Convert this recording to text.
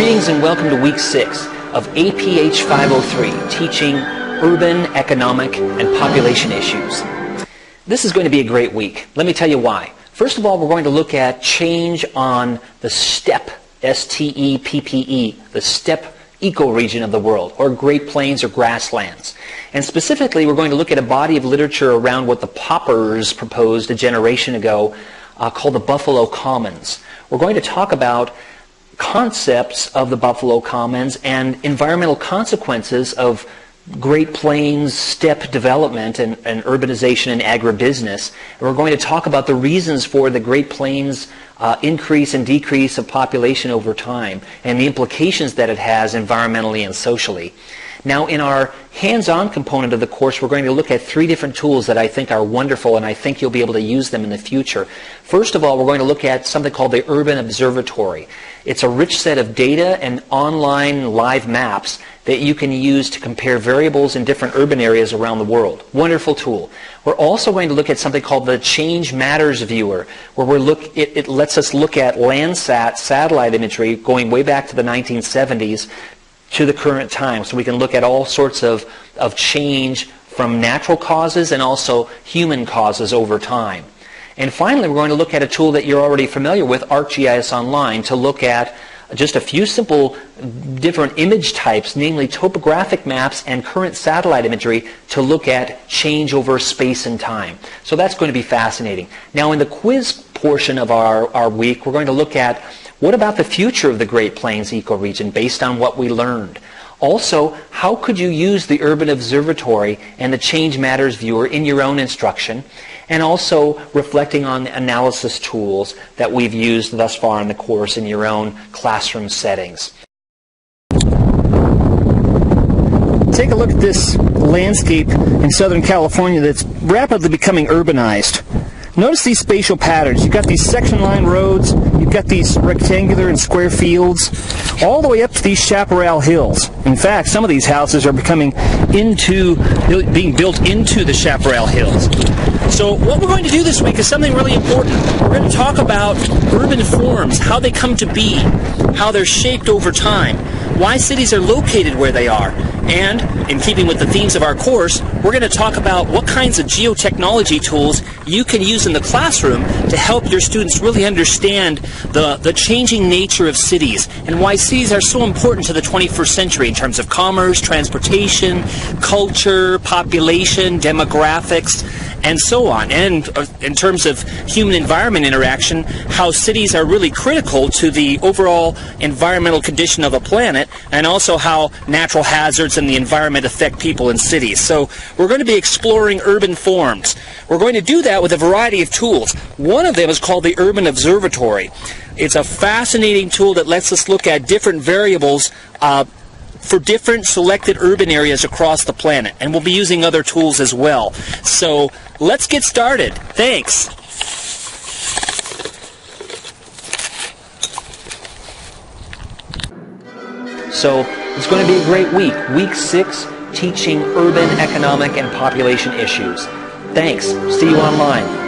Greetings and welcome to week 6 of APH 503, teaching urban, economic, and population issues. This is going to be a great week. Let me tell you why. First of all, we're going to look at change on the Steppe, S-T-E-P-P-E, the Steppe ecoregion of the world, or Great Plains or grasslands. And specifically, we're going to look at a body of literature around what the Poppers proposed a generation ago called the Buffalo Commons. We're going to talk about concepts of the Buffalo Commons and environmental consequences of Great Plains steppe development and urbanization and agribusiness. And we're going to talk about the reasons for the Great Plains increase and decrease of population over time and the implications that it has environmentally and socially. Now, in our hands-on component of the course, we're going to look at 3 different tools that I think are wonderful, and I think you'll be able to use them in the future. First of all, we're going to look at something called the Urban Observatory. It's a rich set of data and online live maps that you can use to compare variables in different urban areas around the world. Wonderful tool. We're also going to look at something called the Change Matters Viewer, where it lets us look at Landsat satellite imagery going way back to the 1970s to the current time, so we can look at all sorts of change from natural causes and also human causes over time. And finally, we're going to look at a tool that you're already familiar with, ArcGIS Online, to look at just a few simple different image types, namely topographic maps and current satellite imagery, to look at change over space and time. So that's going to be fascinating. Now, in the quiz portion of our week, we're going to look at what about the future of the Great Plains ecoregion based on what we learned? Also, how could you use the Urban Observatory and the Change Matters Viewer in your own instruction? And also reflecting on the analysis tools that we've used thus far in the course in your own classroom settings. Take a look at this landscape in Southern California that's rapidly becoming urbanized. Notice these spatial patterns. You've got these section line roads, you've got these rectangular and square fields, all the way up to these chaparral hills. In fact, some of these houses are being built into the chaparral hills. So what we're going to do this week is something really important. We're going to talk about urban forms, how they come to be, how they're shaped over time, why cities are located where they are, and, in keeping with the themes of our course, we're going to talk about what kinds of geotechnology tools you can use in the classroom to help your students really understand the changing nature of cities and why cities are so important to the 21st century in terms of commerce, transportation, culture, population, demographics, and so on. And in terms of human-environment interaction, how cities are really critical to the overall environmental condition of a planet, and also how natural hazards and the environment affect people in cities. So we're going to be exploring urban forms. We're going to do that with a variety of tools. One of them is called the Urban Observatory. It's a fascinating tool that lets us look at different variables for different selected urban areas across the planet. And we'll be using other tools as well. So let's get started. Thanks. So it's going to be a great week. Week 6, teaching urban, economic, and population issues. Thanks. See you online.